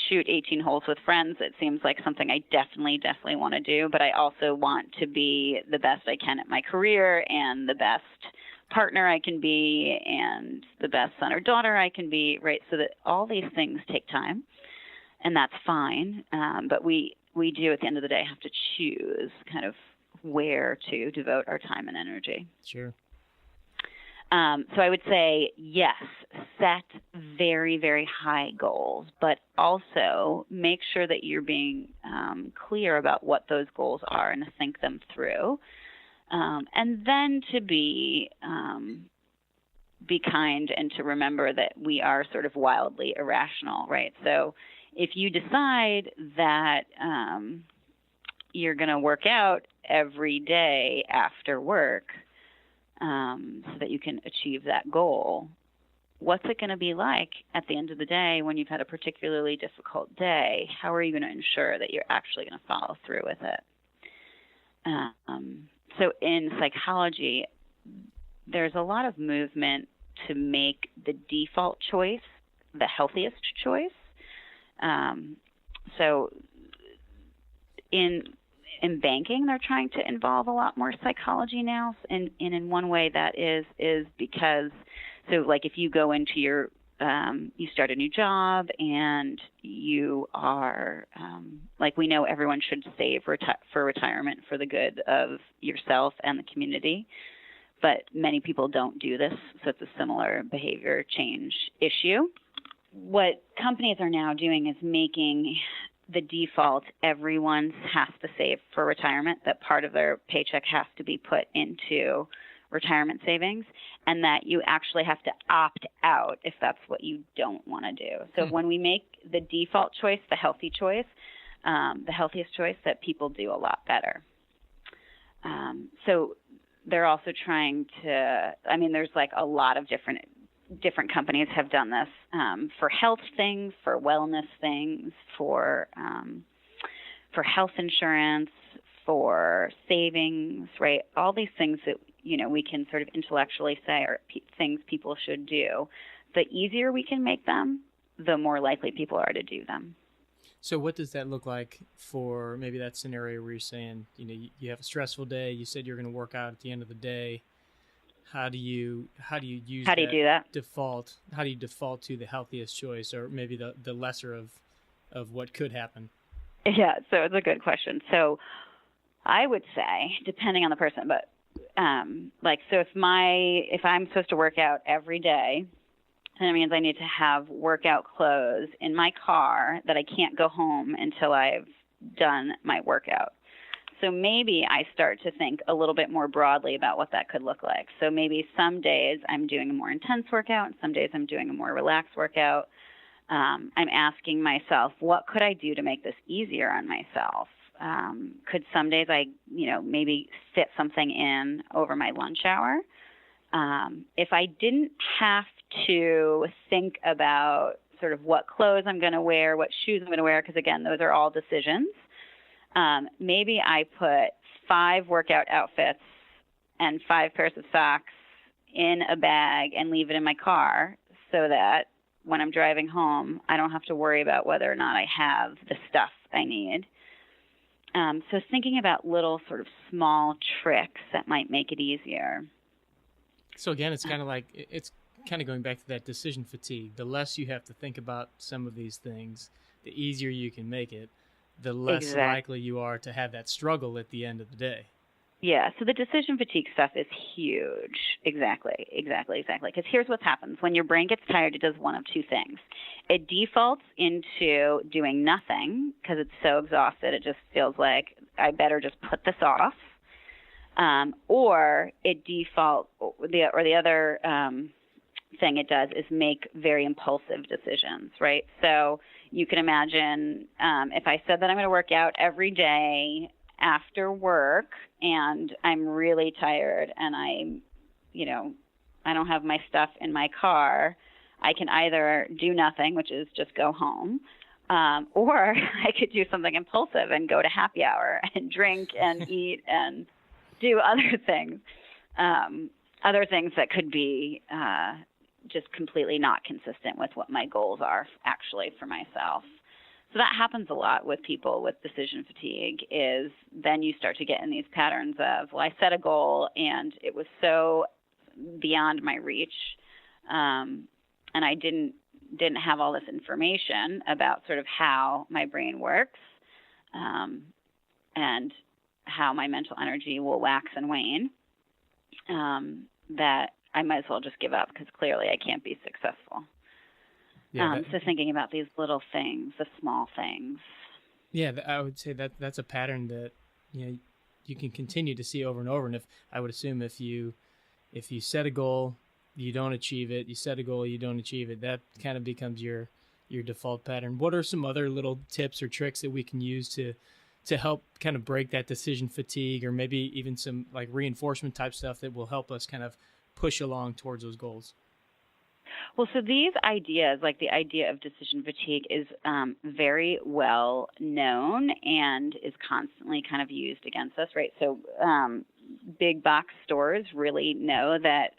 shoot 18 holes with friends, it seems like something I definitely want to do, but I also want to be the best I can at my career and the best partner I can be and the best son or daughter I can be, right? So that all these things take time, and that's fine. But we do, at the end of the day, have to choose kind of where to devote our time and energy. Sure. So I would say, yes, set very, very high goals, but also make sure that you're being clear about what those goals are and to think them through. And then to be kind and to remember that we are sort of wildly irrational, right? So if you decide that you're going to work out every day after work, so that you can achieve that goal, what's it going to be like at the end of the day when you've had a particularly difficult day? How are you going to ensure that you're actually going to follow through with it? So in psychology, there's a lot of movement to make the default choice the healthiest choice. So in banking, they're trying to involve a lot more psychology now. And in one way that is because, so like if you go into your, you start a new job and you are, like we know everyone should save for retirement for the good of yourself and the community, but many people don't do this. So it's a similar behavior change issue. What companies are now doing is making the default, everyone has to save for retirement, that part of their paycheck has to be put into retirement savings, and that you actually have to opt out if that's what you don't want to do. So when we make the default choice the healthy choice, the healthiest choice, that people do a lot better. So they're also trying to, I mean, there's like a lot of different companies have done this for health things, for wellness things, for health insurance, for savings, right? All these things that, you know, we can sort of intellectually say are things people should do. The easier we can make them, the more likely people are to do them. So what does that look like for maybe that scenario where you're saying, you know, you have a stressful day, you said you're going to work out at the end of the day. How do you use How do you do that? default? How do you default to the healthiest choice, or maybe the lesser of what could happen? Yeah, so it's a good question. So I would say, depending on the person, but like, so if I'm supposed to work out every day And it means I need to have workout clothes in my car that I can't go home until I've done my workout. So maybe I start to think a little bit more broadly about what that could look like. So maybe some days I'm doing a more intense workout, and some days I'm doing a more relaxed workout. I'm asking myself, what could I do to make this easier on myself? Could some days I, maybe fit something in over my lunch hour? If I didn't have to think about sort of what clothes I'm going to wear, what shoes I'm going to wear, because again, those are all decisions. Maybe I put 5 workout outfits and 5 pairs of socks in a bag and leave it in my car so that when I'm driving home, I don't have to worry about whether or not I have the stuff I need. So thinking about little sort of small tricks that might make it easier. So again, it's kind of going back to that decision fatigue. The less you have to think about some of these things, the easier you can make it, the less likely you are to have that struggle at the end of the day. Yeah, so the decision fatigue stuff is huge. Exactly. Because here's what happens. When your brain gets tired, it does one of 2 things. It defaults into doing nothing because it's so exhausted. It just feels like I better just put this off. Or it defaults, the other thing it does is make very impulsive decisions, right? So you can imagine if I said that I'm going to work out every day after work and I'm really tired and I don't have my stuff in my car, I can either do nothing, which is just go home, or I could do something impulsive and go to happy hour and drink and eat and do other things that could be just completely not consistent with what my goals are actually for myself. So that happens a lot with people with decision fatigue, is then you start to get in these patterns of, well, I set a goal and it was so beyond my reach, and I didn't have all this information about sort of how my brain works, and how my mental energy will wax and wane, that I might as well just give up because clearly I can't be successful. Yeah, so thinking about these little things, the small things. Yeah, I would say that's a pattern that you can continue to see over and over. And I would assume if you set a goal, you don't achieve it. You set a goal, you don't achieve it. That kind of becomes your default pattern. What are some other little tips or tricks that we can use to help kind of break that decision fatigue, or maybe even some like reinforcement type stuff that will help us kind of push along towards those goals? Well, so these ideas, like the idea of decision fatigue, is very well known and is constantly kind of used against us, right? So big box stores really know that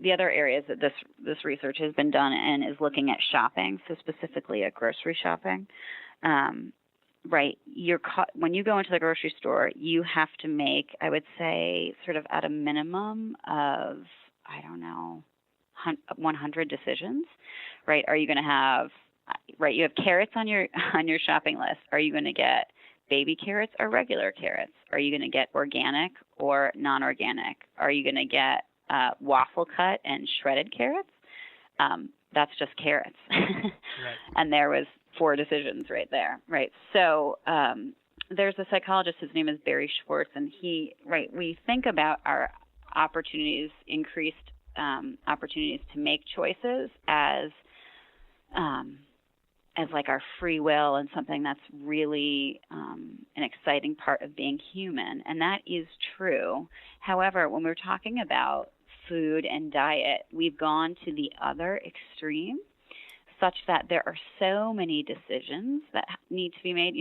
the other areas that this research has been done in is looking at shopping, so specifically at grocery shopping. Right, when you go into the grocery store, you have to make, I would say, sort of at a minimum of, 100 decisions, right? Are you going to have, right, you have carrots on your shopping list. Are you going to get baby carrots or regular carrots? Are you going to get organic or non-organic? Are you going to get waffle cut and shredded carrots? That's just carrots. Right. And there was 4 decisions right there, right? So there's a psychologist, his name is Barry Schwartz, and we think about our opportunities, increased opportunities to make choices as like our free will and something that's really an exciting part of being human, and that is true. However, when we're talking about food and diet, we've gone to the other extreme, such that there are so many decisions that need to be made.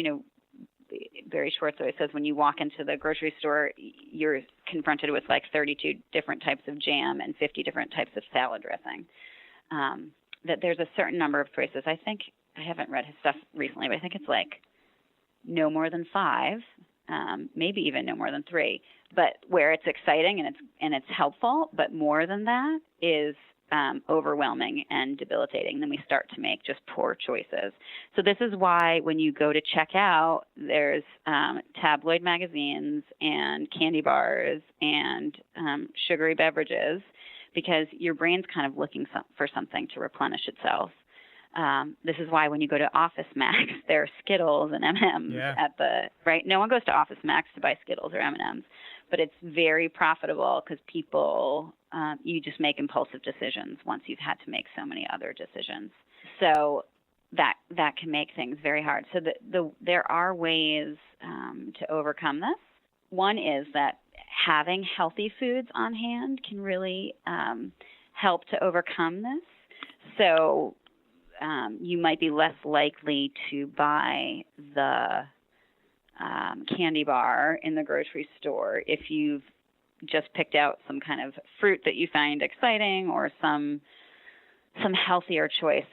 Barry Schwartz always says when you walk into the grocery store, you're confronted with like 32 different types of jam and 50 different types of salad dressing. That there's a certain number of choices. I think, I haven't read his stuff recently, but I think it's like no more than 5, maybe even no more than 3. But where it's exciting and it's helpful, but more than that is overwhelming and debilitating. Then we start to make just poor choices. So this is why when you go to check out, there's tabloid magazines and candy bars and sugary beverages, because your brain's kind of looking for something to replenish itself. This is why when you go to Office Max, there are Skittles and M&Ms right? No one goes to Office Max to buy Skittles or M&Ms, but it's very profitable because people, you just make impulsive decisions once you've had to make so many other decisions. So that can make things very hard. So there are ways to overcome this. One is that having healthy foods on hand can really help to overcome this. So you might be less likely to buy the candy bar in the grocery store if you've just picked out some kind of fruit that you find exciting, or some healthier choice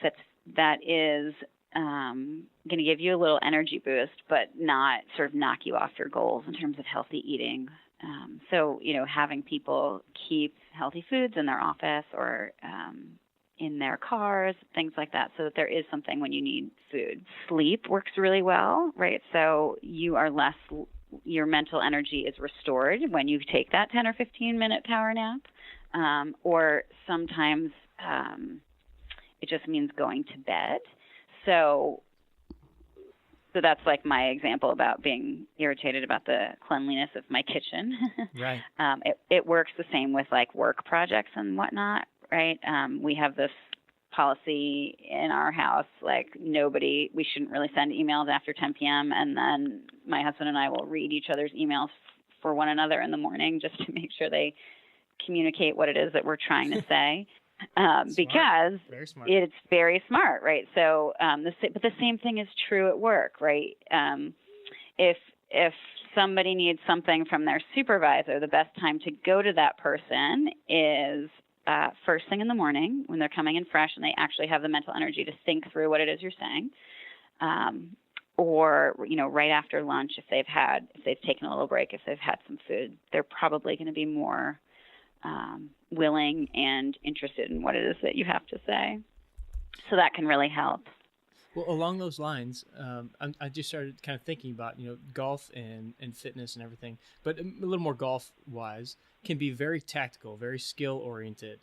that is going to give you a little energy boost, but not sort of knock you off your goals in terms of healthy eating. So, having people keep healthy foods in their office or in their cars, things like that, so that there is something when you need food. Sleep works really well, right? So your mental energy is restored when you take that 10 or 15-minute power nap. Or sometimes it just means going to bed. So that's like my example about being irritated about the cleanliness of my kitchen. Right. It works the same with like work projects and whatnot, right? We have this policy in our house, like we shouldn't really send emails after 10 p.m. And then my husband and I will read each other's emails for one another in the morning just to make sure they communicate what it is that we're trying to say. Because it's very smart, right? So, but the same thing is true at work, right? If somebody needs something from their supervisor, the best time to go to that person is first thing in the morning when they're coming in fresh and they actually have the mental energy to think through what it is you're saying. Or, right after lunch, if they've taken a little break, if they've had some food, they're probably going to be more willing and interested in what it is that you have to say. So that can really help. Well, along those lines, I just started kind of thinking about, golf and fitness and everything, but a little more golf-wise, can be very tactical, very skill-oriented.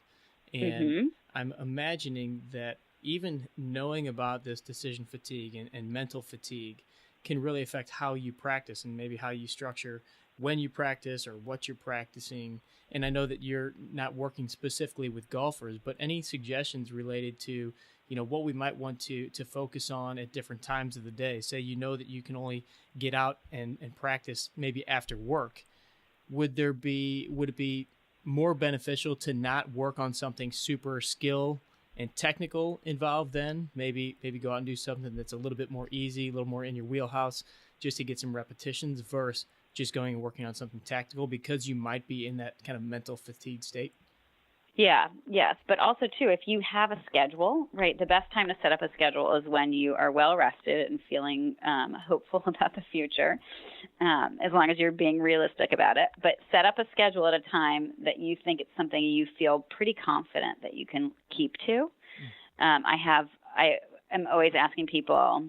And I'm imagining that even knowing about this decision fatigue and mental fatigue can really affect how you practice and maybe how you structure when you practice or what you're practicing. And I know that you're not working specifically with golfers, but any suggestions related to, what we might want to focus on at different times of the day? Say, that you can only get out and practice maybe after work. Would it be more beneficial to not work on something super skill and technical involved then? Maybe go out and do something that's a little bit more easy, a little more in your wheelhouse, just to get some repetitions versus just going and working on something tactical because you might be in that kind of mental fatigue state? Yeah, yes. But also, too, if you have a schedule, right, the best time to set up a schedule is when you are well rested and feeling hopeful about the future, as long as you're being realistic about it. But set up a schedule at a time that you think it's something you feel pretty confident that you can keep to. I am always asking people,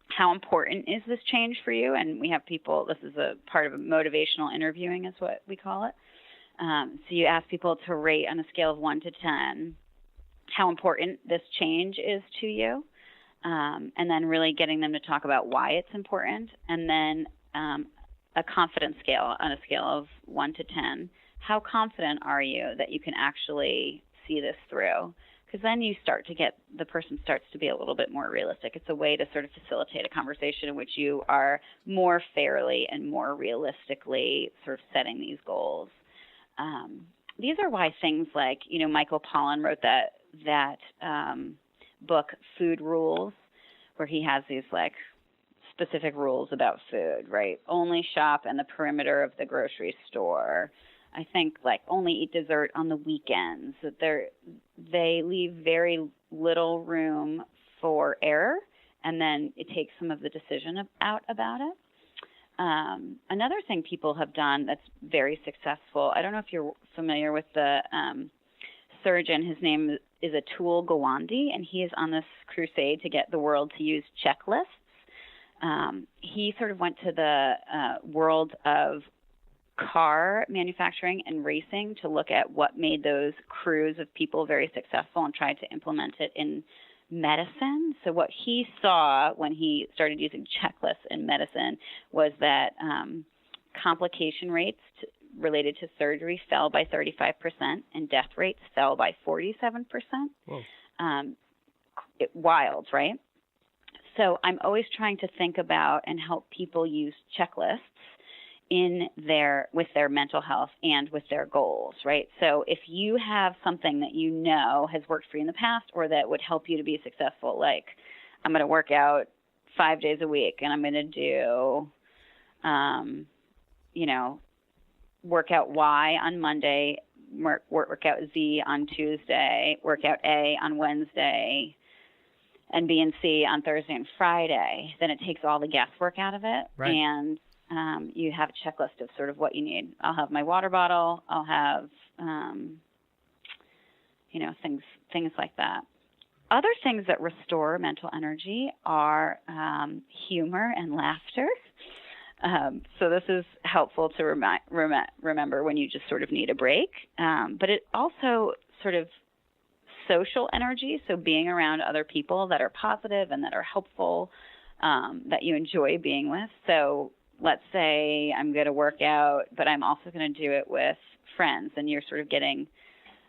how important is this change for you? And we have people, this is a part of motivational interviewing is what we call it. So you ask people to rate on a scale of 1 to 10 how important this change is to you, and then really getting them to talk about why it's important, and then a confidence scale on a scale of 1 to 10. How confident are you that you can actually see this through? Because then the person starts to be a little bit more realistic. It's a way to sort of facilitate a conversation in which you are more fairly and more realistically sort of setting these goals. These are why things like, Michael Pollan wrote that book, Food Rules, where he has these like specific rules about food, right? Only shop in the perimeter of the grocery store. I think like only eat dessert on the weekends. That they leave very little room for error, and then it takes some of the decision out about it. Another thing people have done that's very successful, I don't know if you're familiar with the surgeon. His name is Atul Gawande, and he is on this crusade to get the world to use checklists. He sort of went to the world of car manufacturing and racing to look at what made those crews of people very successful and tried to implement it in medicine. So what he saw when he started using checklists in medicine was that complication rates related to surgery fell by 35% and death rates fell by 47%. Whoa. Wild, right? So I'm always trying to think about and help people use checklists with their mental health and with their goals, right? So if you have something that you know has worked for you in the past or that would help you to be successful, like I'm going to work out 5 days a week and I'm going to do, workout Y on Monday, workout Z on Tuesday, workout A on Wednesday, and B and C on Thursday and Friday, then it takes all the guesswork out of it. Right. And you have a checklist of sort of what you need. I'll have my water bottle. I'll have, things like that. Other things that restore mental energy are humor and laughter. So this is helpful to remember when you just sort of need a break. But it also sort of social energy, so being around other people that are positive and that are helpful, that you enjoy being with. So let's say I'm going to work out, but I'm also going to do it with friends, and you're sort of getting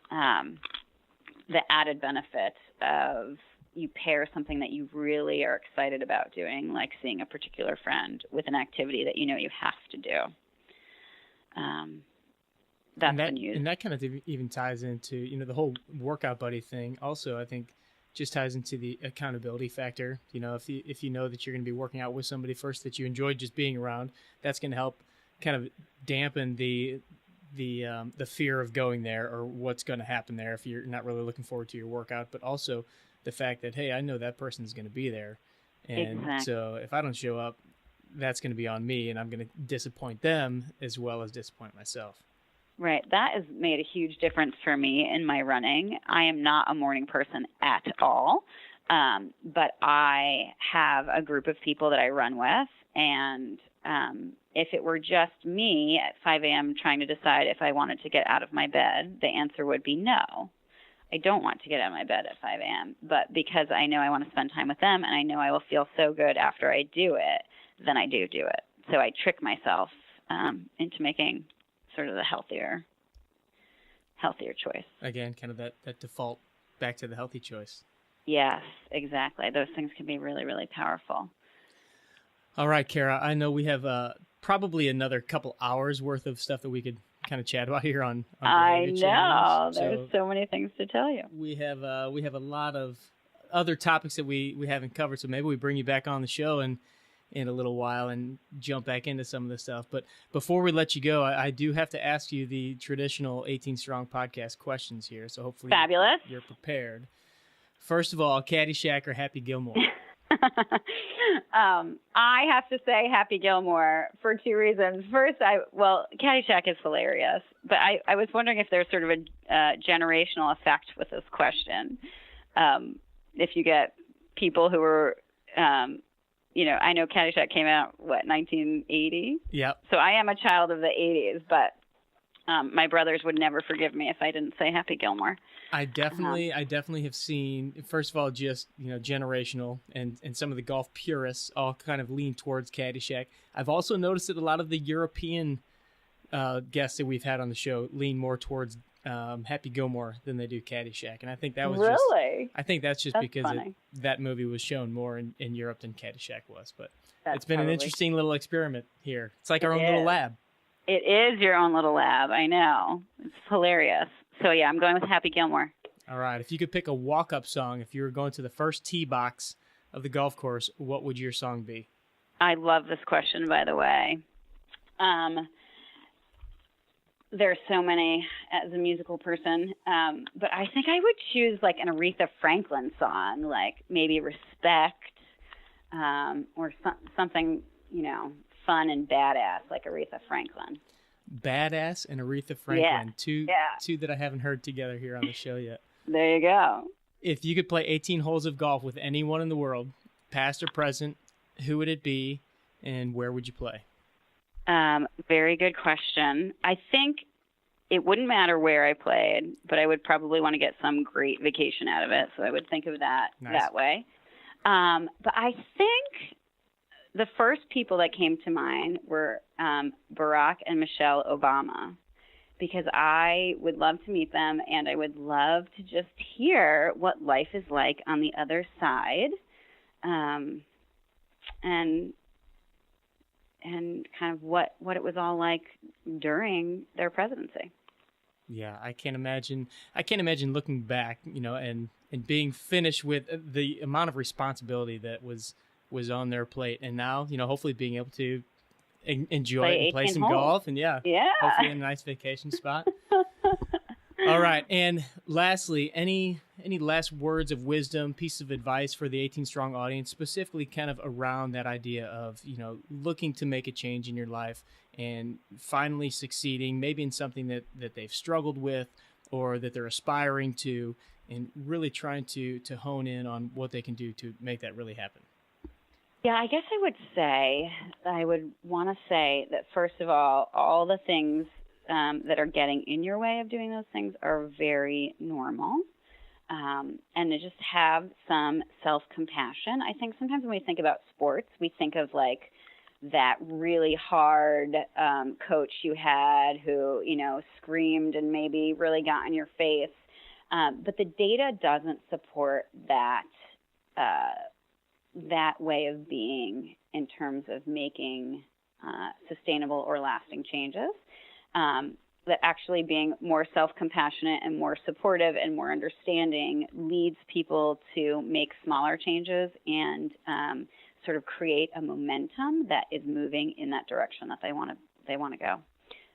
the added benefit of you pair something that you really are excited about doing, like seeing a particular friend, with an activity that you know you have to do. That's been used. And that kind of even ties into, the whole workout buddy thing. Also, I think just ties into the accountability factor. If you know that you're going to be working out with somebody first that you enjoy just being around, that's going to help kind of dampen the fear of going there or what's going to happen there if you're not really looking forward to your workout. But also the fact that, hey, I know that person's going to be there. And Exactly. So if I don't show up, that's going to be on me, and I'm going to disappoint them as well as disappoint myself. Right. That has made a huge difference for me in my running. I am not a morning person at all, but I have a group of people that I run with, and if it were just me at 5 a.m. trying to decide if I wanted to get out of my bed, the answer would be no. I don't want to get out of my bed at 5 a.m., but because I know I want to spend time with them and I know I will feel so good after I do it, then I do it. So I trick myself into making sort of the healthier choice. Again, kind of that default back to the healthy choice. Yes, exactly. Those things can be really, really powerful. All right, Kara, I know we have probably another couple hours worth of stuff that we could kind of chat about here on I behavior know. change. There's so many things to tell you. We have a lot of other topics that we haven't covered, so maybe we bring you back on the show in a little while and jump back into some of this stuff. But before we let you go, I do have to ask you the traditional 18 Strong podcast questions here, so hopefully Fabulous. You're prepared. First of all, Caddyshack or Happy Gilmore? I have to say Happy Gilmore for two reasons. First, Caddyshack is hilarious, but I was wondering if there's sort of a generational effect with this question. If you get people who are, I know Caddyshack came out, 1980? Yep. So I am a child of the 80s, but my brothers would never forgive me if I didn't say Happy Gilmore. I definitely have seen, first of all, just, generational and some of the golf purists all kind of lean towards Caddyshack. I've also noticed that a lot of the European guests that we've had on the show lean more towards Happy Gilmore than they do Caddyshack. And I think that was that's because that movie was shown more in Europe than Caddyshack was. But it's been an interesting little experiment here. It's like our own little lab. It is your own little lab. I know. It's hilarious. So, yeah, I'm going with Happy Gilmore. All right. If you could pick a walk-up song, if you were going to the first tee box of the golf course, what would your song be? I love this question, by the way. There's so many as a musical person, but I think I would choose like an Aretha Franklin song, like maybe Respect, or something, fun and badass like Aretha Franklin. Badass and Aretha Franklin, two that I haven't heard together here on the show yet. There you go. If you could play 18 holes of golf with anyone in the world, past or present, who would it be and where would you play? Very good question. I think it wouldn't matter where I played, but I would probably want to get some great vacation out of it. So I would think of that that way. But I think the first people that came to mind were Barack and Michelle Obama, because I would love to meet them, and I would love to just hear what life is like on the other side, and kind of what it was all like during their presidency. Yeah, I can't imagine looking back, and being finished with the amount of responsibility that was on their plate, and now, hopefully being able to enjoy it and play some golf, and hopefully in a nice vacation spot. All right, and lastly, any last words of wisdom, piece of advice for the 18 Strong audience, specifically kind of around that idea of, looking to make a change in your life and finally succeeding, maybe in something that they've struggled with or that they're aspiring to, and really trying to hone in on what they can do to make that really happen? Yeah, I guess I would want to say that, first of all the things that are getting in your way of doing those things are very normal, and to just have some self-compassion. I think sometimes when we think about sports, we think of like that really hard coach you had who, screamed and maybe really got in your face, but the data doesn't support that way of being in terms of making sustainable or lasting changes. That actually being more self-compassionate and more supportive and more understanding leads people to make smaller changes and sort of create a momentum that is moving in that direction that they want to go.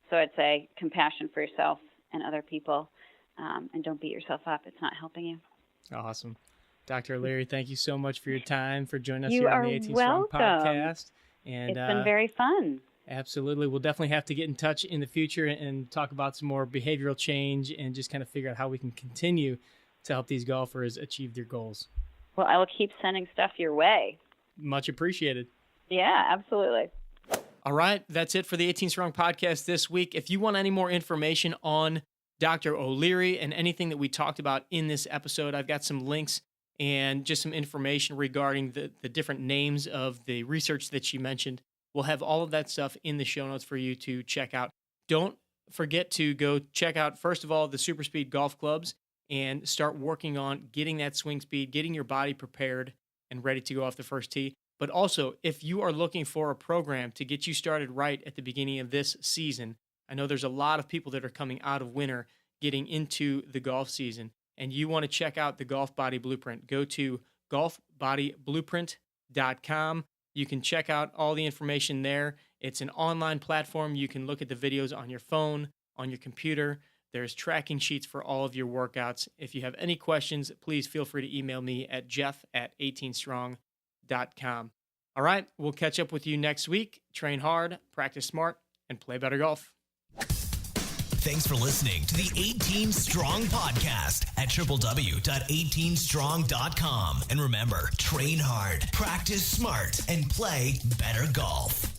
So I'd say compassion for yourself and other people, and don't beat yourself up. It's not helping you. Awesome. Dr. O'Leary, thank you so much for your time, for joining us here on the 18 Strong podcast. And it's been very fun. Absolutely. We'll definitely have to get in touch in the future and talk about some more behavioral change and just kind of figure out how we can continue to help these golfers achieve their goals. Well, I will keep sending stuff your way. Much appreciated. Yeah, absolutely. All right. That's it for the 18 Strong podcast this week. If you want any more information on Dr. O'Leary and anything that we talked about in this episode, I've got some links and just some information regarding the different names of the research that she mentioned. We'll have all of that stuff in the show notes for you to check out. Don't forget to go check out, first of all, the Super Speed golf clubs and start working on getting that swing speed, getting your body prepared and ready to go off the first tee. But also, if you are looking for a program to get you started right at the beginning of this season, I know there's a lot of people that are coming out of winter getting into the golf season, and you want to check out the Golf Body Blueprint. Go to golfbodyblueprint.com. You can check out all the information there. It's an online platform. You can look at the videos on your phone, on your computer. There's tracking sheets for all of your workouts. If you have any questions, please feel free to email me at jeff@18strong.com. All right, we'll catch up with you next week. Train hard, practice smart, and play better golf. Thanks for listening to the 18 Strong podcast at www.18strong.com. And remember, train hard, practice smart, and play better golf.